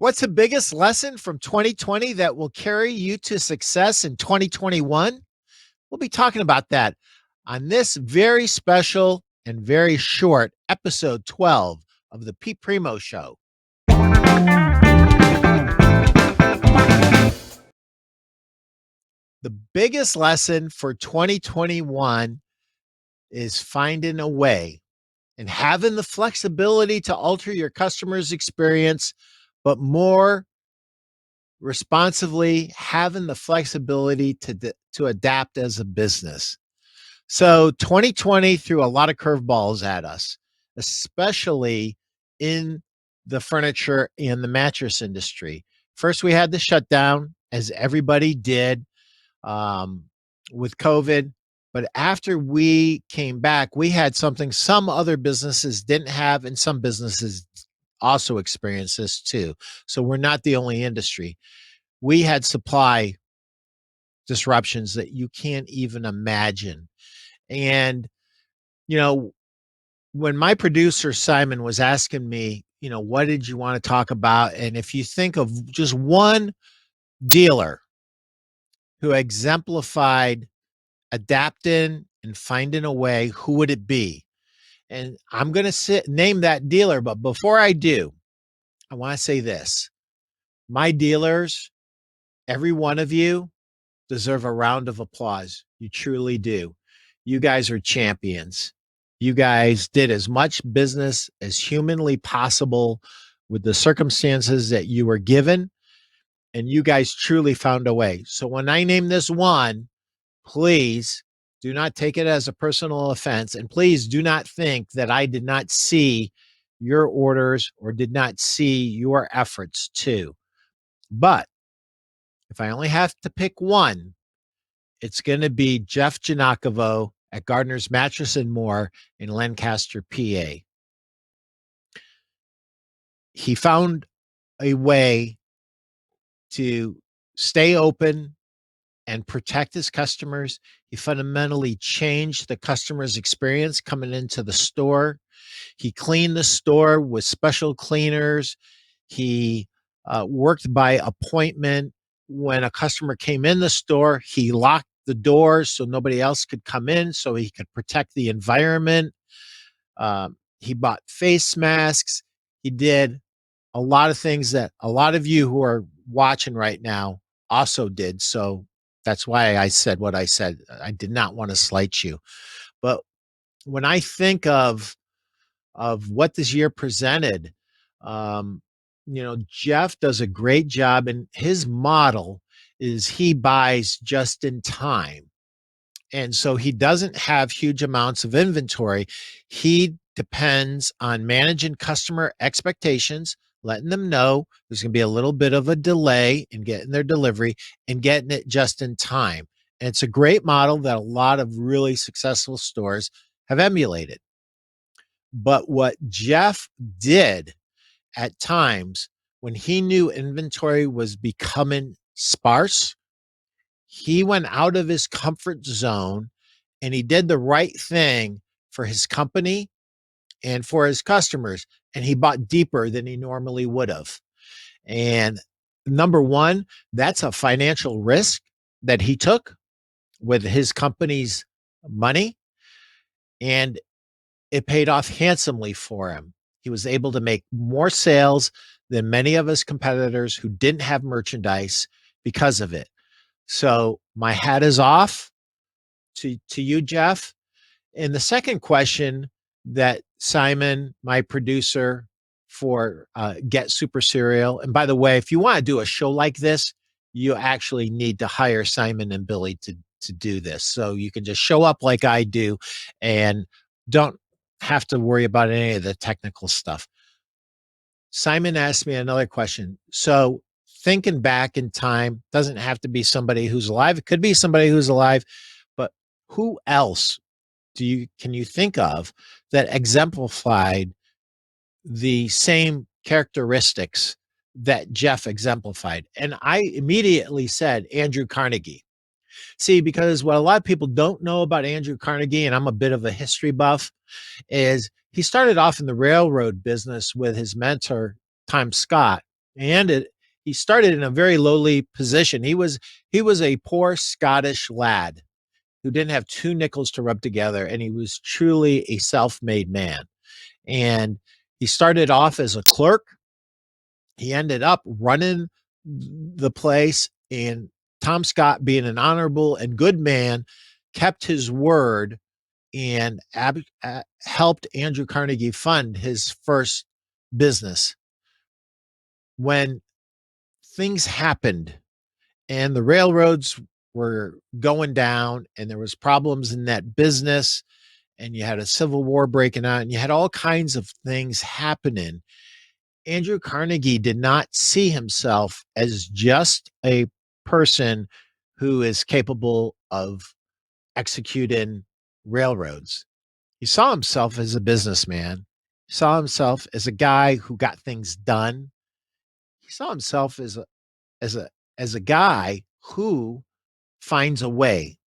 What's the biggest lesson from 2020 that will carry you to success in 2021? We'll be talking about that on this very special and very short episode 12 of the Pete Primeau Show. The biggest lesson for 2021 is finding a way and having the flexibility to alter your customer's experience, but more responsively having the flexibility to adapt as a business. So 2020 threw a lot of curveballs at us, especially in the furniture and the mattress industry. First, we had the shutdown, as everybody did, um, with COVID. But after we came back, we had something some other businesses didn't have, and some businesses also experienced this too. So we're not the only industry. We had supply disruptions that you can't even imagine. And, you know, when my producer Simon was asking me, what did you want to talk about? And if you think of just one dealer who exemplified adapting and finding a way, who would it be? And I'm going to name that dealer. But before I do, I want to say this. My dealers, every one of you, deserve a round of applause. You truly do. You guys are champions. You guys did as much business as humanly possible with the circumstances that you were given, and you guys truly found a way. So when I name this one, please do not take it as a personal offense, and please do not think that I did not see your orders or did not see your efforts too. But if I only have to pick one, it's going to be Jeff Giannakovo at Gardner's Mattress and More in Lancaster, PA. He found a way to stay open and protect his customers. He fundamentally changed the customer's experience coming into the store. He cleaned the store with special cleaners. He worked by appointment. When a customer came in the store, he locked the doors so nobody else could come in, so he could protect the environment. He bought face masks. He did a lot of things that a lot of you who are watching right now also did. So that's why I said what I said. I did not want to slight you. But when I think of what this year presented, um, Jeff does a great job, and his model is he buys just in time. And so he doesn't have huge amounts of inventory. He depends on managing customer expectations, letting them know there's going to be a little bit of a delay in getting their delivery and getting it just in time. And it's a great model that a lot of really successful stores have emulated. But what Jeff did at times when he knew inventory was becoming sparse, he went out of his comfort zone and he did the right thing for his company and for his customers. And he bought deeper than he normally would have. And number one, that's a financial risk that he took with his company's money. And it paid off handsomely for him. He was able to make more sales than many of his competitors who didn't have merchandise because of it. So my hat is off to you, Jeff. And the second question that Simon, my producer for Get Super Cereal, and by the way, if you want to do a show like this, you actually need to hire Simon and Billy to do this. So you can just show up like I do and don't have to worry about any of the technical stuff. Simon asked me another question. So thinking back in time doesn't have to be somebody who's alive. It could be somebody who's alive, but who else can you think of that exemplified the same characteristics that Jeff exemplified? And I immediately said Andrew Carnegie. See, because what a lot of people don't know about Andrew Carnegie, and I'm a bit of a history buff, is he started off in the railroad business with his mentor, Tom Scott. And he started in a very lowly position. He was a poor Scottish lad who didn't have two nickels to rub together, and he was truly a self-made man. And he started off as a clerk. He ended up running the place, and Tom Scott, being an honorable and good man, kept his word and helped Andrew Carnegie fund his first business. When things happened and the railroads were going down and there was problems in that business, and you had a civil war breaking out and you had all kinds of things happening, Andrew Carnegie did not see himself as just a person who is capable of executing railroads. He saw himself as a businessman. He saw himself as a guy who got things done. He saw himself as a as a guy who finds a way.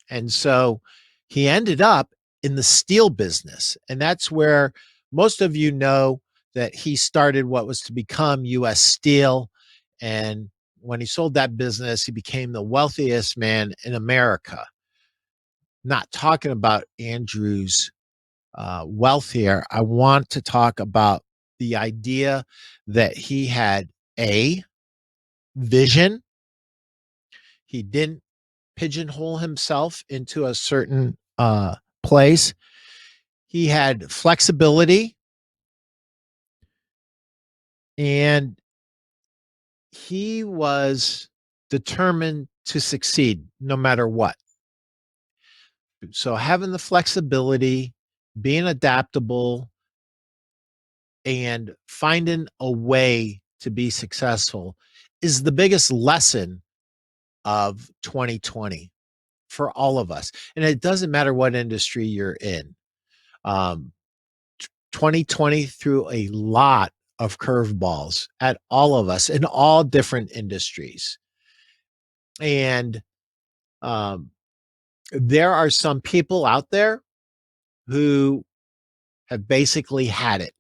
And so he ended up in the steel business. And that's where most of you know that he started what was to become US Steel. And when he sold that business, he became the wealthiest man in America. Not talking about Andrew's wealth here. I want to talk about the idea that he had a vision. He didn't pigeonhole himself into a certain place. He had flexibility, and he was determined to succeed no matter what. So having the flexibility, being adaptable, and finding a way to be successful is the biggest lesson of 2020 for all of us. And it doesn't matter what industry you're in. Um, 2020 threw a lot of curveballs at all of us in all different industries. And um, there are some people out there who have basically had it.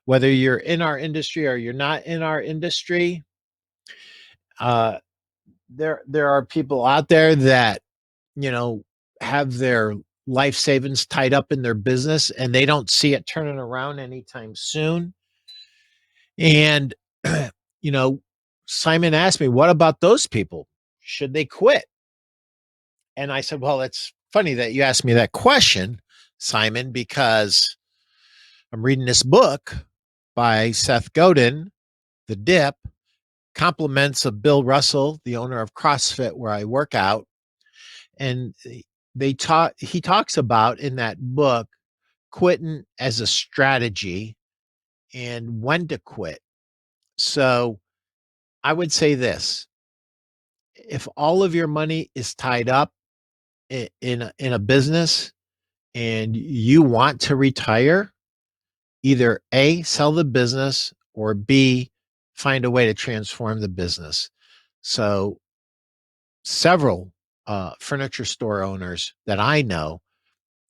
Whether you're in our industry or you're not in our industry, uh, there are people out there that, you know, have their life savings tied up in their business and they don't see it turning around anytime soon. And, you know, Simon asked me, what about those people? Should they quit? And I said, well, it's funny that you asked me that question, Simon, because I'm reading this book by Seth Godin, The Dip, compliments of Bill Russell, the owner of CrossFit, where I work out. And he talks about in that book quitting as a strategy and when to quit. So I would say this: if all of your money is tied up in a business and you want to retire, either A, sell the business, or B, find a way to transform the business. So several furniture store owners that I know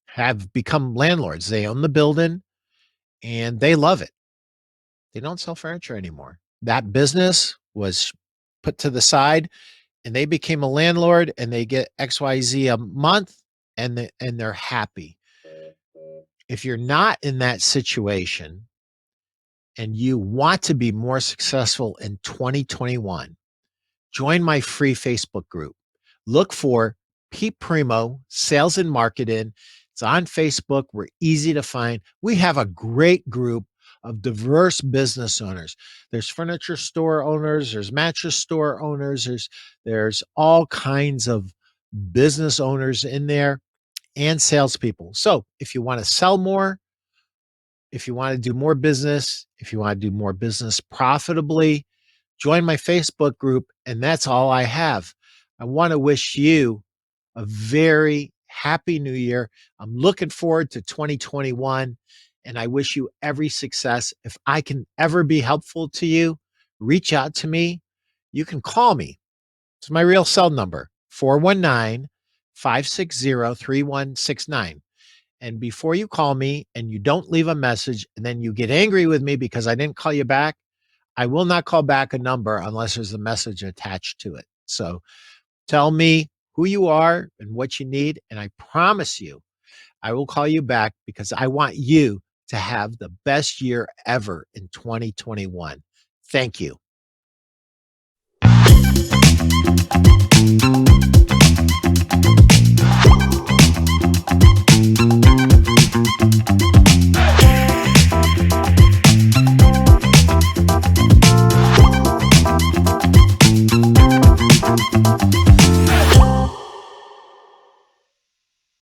have become landlords. They own the building and they love it. They don't sell furniture anymore. That business was put to the side and they became a landlord and they get XYZ a month and they're happy. If you're not in that situation and you want to be more successful in 2021, join my free Facebook group. Look for Pete Primeau, Sales and Marketing. It's on Facebook. We're easy to find. We have a great group of diverse business owners. There's furniture store owners, there's mattress store owners, there's all kinds of business owners in there and salespeople. So if you want to sell more, if you want to do more business, if you want to do more business profitably, join my Facebook group. And that's all I have. I want to wish you a very happy new year. I'm looking forward to 2021 and I wish you every success. If I can ever be helpful to you, reach out to me. You can call me. It's my real cell number, 419-560-3169. And before you call me and you don't leave a message and then you get angry with me because I didn't call you back, I will not call back a number unless there's a message attached to it. So tell me who you are and what you need, and I promise you, I will call you back because I want you to have the best year ever in 2021. Thank you.